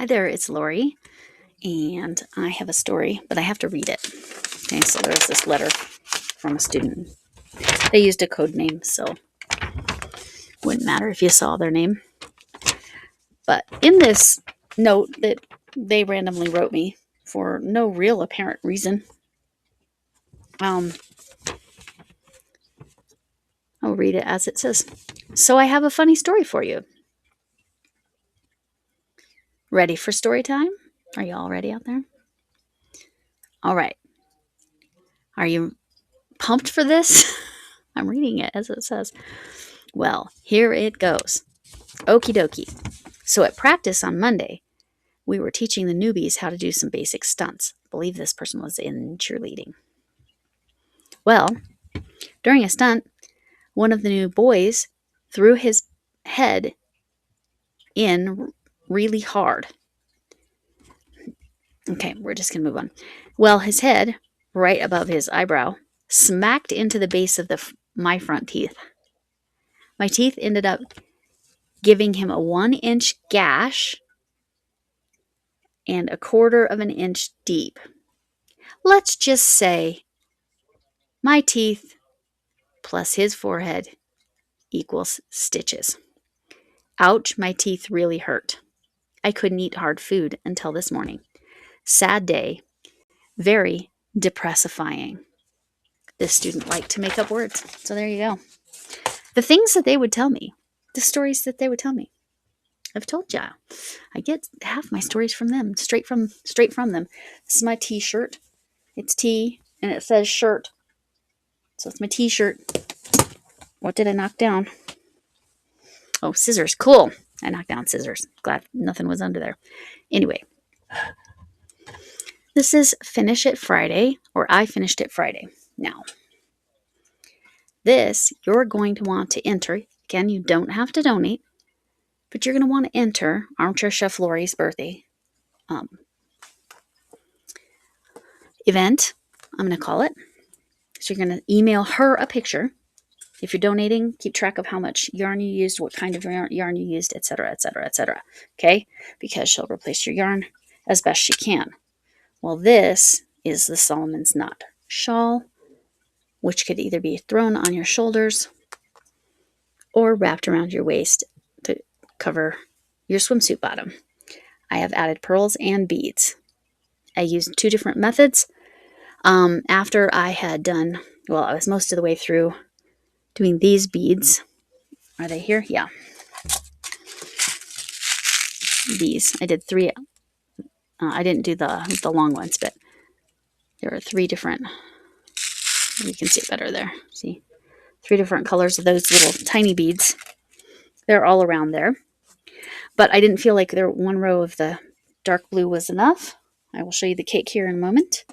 Hi there, it's Lori, and I have a story, but I have to read it. Okay, so there's this letter from a student. They used a code name, so wouldn't matter if you saw their name. But in this note that they randomly wrote me for no real apparent reason, I'll read it as it says. So I have a funny story for you. Ready for story time? Are you all ready out there? All right. Are you pumped for this? I'm reading it as it says. Well, here it goes. Okie dokie. So at practice on Monday, we were teaching the newbies how to do some basic stunts. I believe this person was in cheerleading. Well, during a stunt, one of the new boys threw his head in really hard. Okay, we're just going to move on. Well, his head, right above his eyebrow, smacked into the base of my front teeth. My teeth ended up giving him a 1-inch gash and 1/4 of an inch deep. Let's just say my teeth plus his forehead equals stitches. Ouch, my teeth really hurt. I couldn't eat hard food until this morning. Sad day. Very depressifying. This student liked to make up words. So there you go. The things that they would tell me, the stories that they would tell me. I've told you, I get half my stories from them, straight from them. This is my t-shirt. It's T and it says shirt. So it's my t-shirt. What did I knock down? Oh, scissors. Cool. I knocked down scissors. Glad nothing was under there. Anyway, this is Finish It Friday, or I Finished It Friday. Now, this you're going to want to enter. Again, you don't have to donate, but you're going to want to enter Armchair Chef Lori's birthday event. I'm going to call it. So you're going to email her a picture. If you're donating, keep track of how much yarn you used, what kind of yarn you used, etc., etc., etc. Okay? Because she'll replace your yarn as best she can. Well, this is the Solomon's Knot shawl, which could either be thrown on your shoulders or wrapped around your waist to cover your swimsuit bottom. I have added pearls and beads. I used 2 different methods. After I had done, well, I was most of the way through doing these beads. Are they here? Yeah. These. I did 3. I didn't do the long ones, but there are 3 different. You can see it better there. See? 3 different colors of those little tiny beads. They're all around there. But I didn't feel like one row of the dark blue was enough. I will show you the cake here in a moment.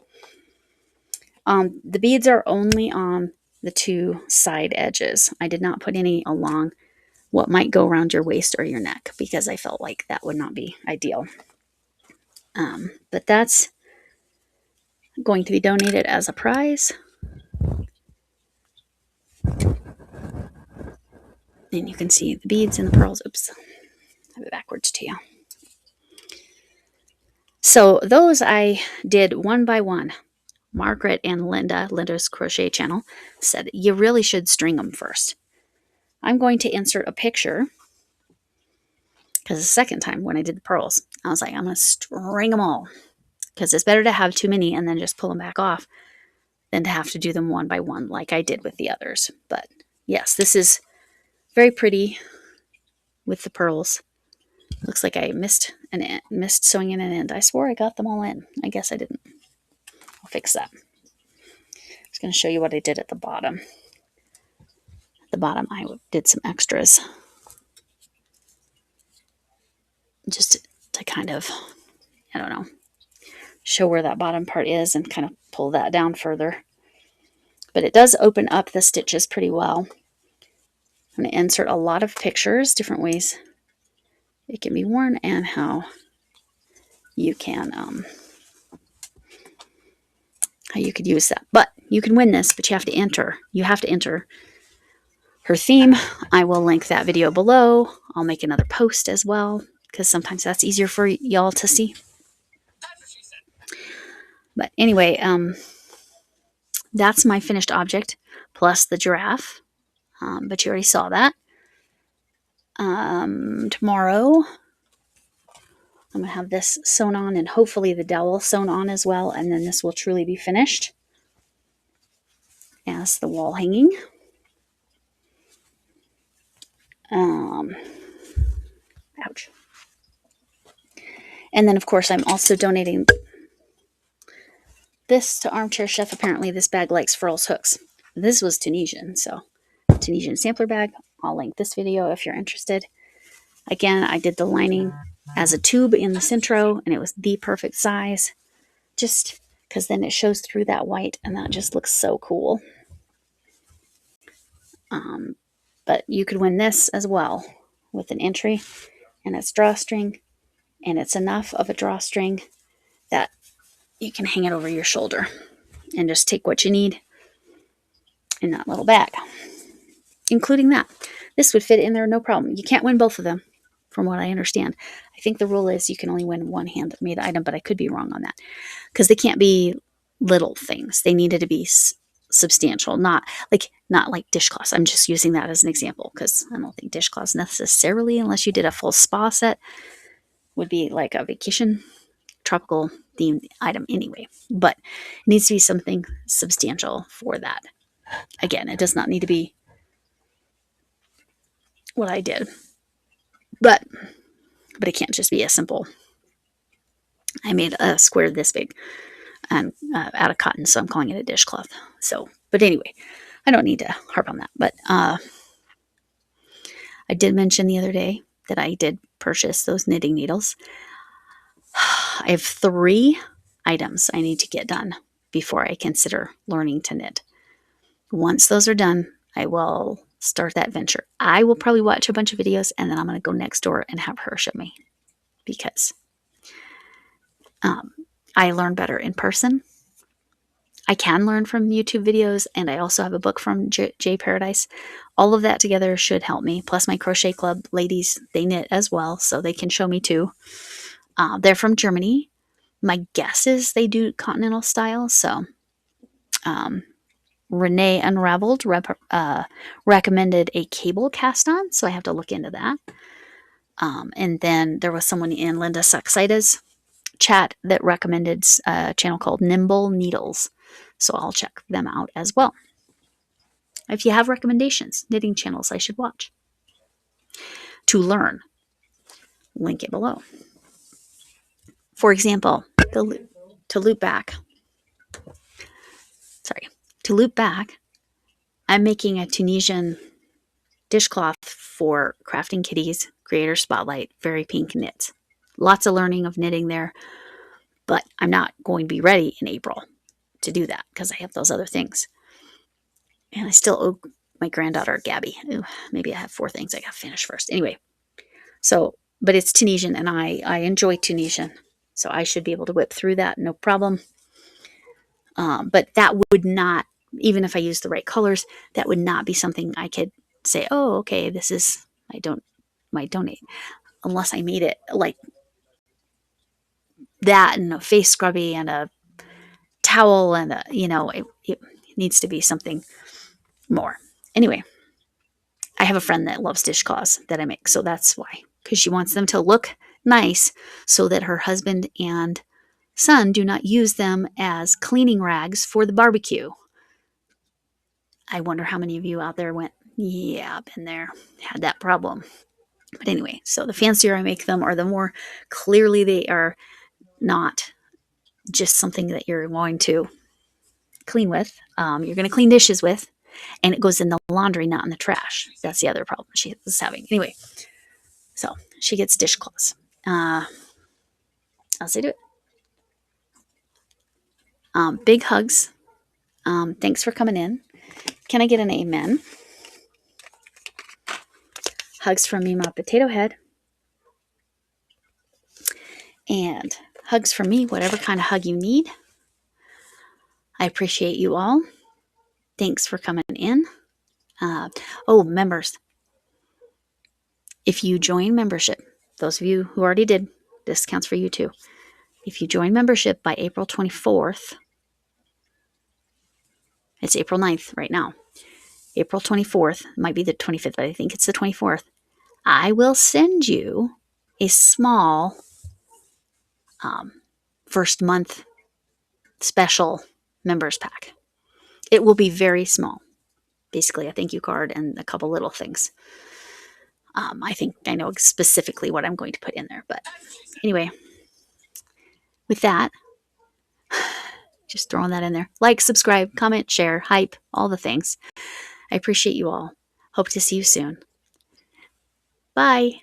The beads are only on the 2 side edges. I did not put any along what might go around your waist or your neck because I felt like that would not be ideal. But that's going to be donated as a prize. And you can see the beads and the pearls. Oops, I have it backwards to you. So those I did one by one. Margaret and Linda's crochet channel, said you really should string them first. I'm going to insert a picture because the second time when I did the pearls, I was like, I'm going to string them all because it's better to have too many and then just pull them back off than to have to do them one by one like I did with the others. But yes, this is very pretty with the pearls. Looks like I missed sewing in an end. I swore I got them all in. I guess I didn't. I'll fix that. I'm just going to show you what I did at the bottom. At the bottom, I did some extras. Just to kind of, I don't know, show where that bottom part is and kind of pull that down further. But it does open up the stitches pretty well. I'm going to insert a lot of pictures, different ways it can be worn and how you can, how you could use that. But you can win this, but you have to enter. You have to enter her theme. I will link that video below. I'll make another post as well because sometimes that's easier for y'all to see. But anyway, that's my finished object plus the giraffe. But you already saw that. Tomorrow, I'm going to have this sewn on and hopefully the dowel sewn on as well. And then this will truly be finished as the wall hanging. Ouch. And then, of course, I'm also donating this to Armchair Chef. Apparently, this bag likes furls hooks. This was Tunisian, so Tunisian sampler bag. I'll link this video if you're interested. Again, I did the lining as a tube in the Centro, and it was the perfect size. Just because then it shows through that white, and that just looks so cool. But you could win this as well with an entry, and it's drawstring, and it's enough of a drawstring that you can hang it over your shoulder and just take what you need in that little bag, including that. This would fit in there no problem. You can't win both of them, from what I understand. I think the rule is you can only win one handmade item, but I could be wrong on that because they can't be little things. They needed to be substantial, not like dishcloths. I'm just using that as an example because I don't think dishcloths necessarily, unless you did a full spa set, would be like a vacation tropical themed item anyway. But it needs to be something substantial for that. Again, it does not need to be what I did, but it can't just be a simple. I made a square this big and out of cotton, so I'm calling it a dishcloth. So, but anyway, I don't need to harp on that. But I did mention the other day that I did purchase those knitting needles. I have 3 items I need to get done before I consider learning to knit. Once those are done, I will start that venture. I will probably watch a bunch of videos and then I'm going to go next door and have her show me because I learn better in person. I can learn from YouTube videos, and I also have a book from J Paradise. All of that together should help me. Plus my crochet club ladies, they knit as well, so they can show me too. They're from Germany. My guess is they do continental style. So Renee Unraveled recommended a cable cast on, so I have to look into that. And then there was someone in Linda Saxaida's chat that recommended a channel called Nimble Needles. So I'll check them out as well. If you have recommendations, knitting channels I should watch to learn, link it below. For example, to loop back, I'm making a Tunisian dishcloth for Crafting Kitties Creator Spotlight Very Pink Knits. Lots of learning of knitting there, but I'm not going to be ready in April to do that because I have those other things. And I still owe my granddaughter, Gabby. Ooh, maybe I have 4 things I got to finish first. Anyway, so, but it's Tunisian and I enjoy Tunisian. So I should be able to whip through that, no problem. But that would not, even if I use the right colors, that would not be something I could say, oh, okay, this is, might donate. Unless I made it like that and a face scrubby and a towel and it needs to be something more. Anyway, I have a friend that loves dishcloths that I make, so that's why, because she wants them to look nice so that her husband and son do not use them as cleaning rags for the barbecue. I wonder how many of you out there went, yeah, been there, had that problem. But anyway, so the fancier I make them, or the more clearly they are not just something that you're going to clean with, you're going to clean dishes with, and it goes in the laundry, not in the trash. That's the other problem she is having. Anyway, so she gets dishcloths. I'll say do it. Big hugs. Thanks for coming in. Can I get an amen? Hugs from me, my potato head. And hugs from me, whatever kind of hug you need. I appreciate you all. Thanks for coming in. Members. If you join membership, those of you who already did, this counts for you too. If you join membership by April 24th, it's April 9th right now. April 24th, might be the 25th, but I think it's the 24th. I will send you a small first month special members pack. It will be very small. Basically, a thank you card and a couple little things. I think I know specifically what I'm going to put in there. But anyway, with that, just throwing that in there. Like, subscribe, comment, share, hype, all the things. I appreciate you all. Hope to see you soon. Bye.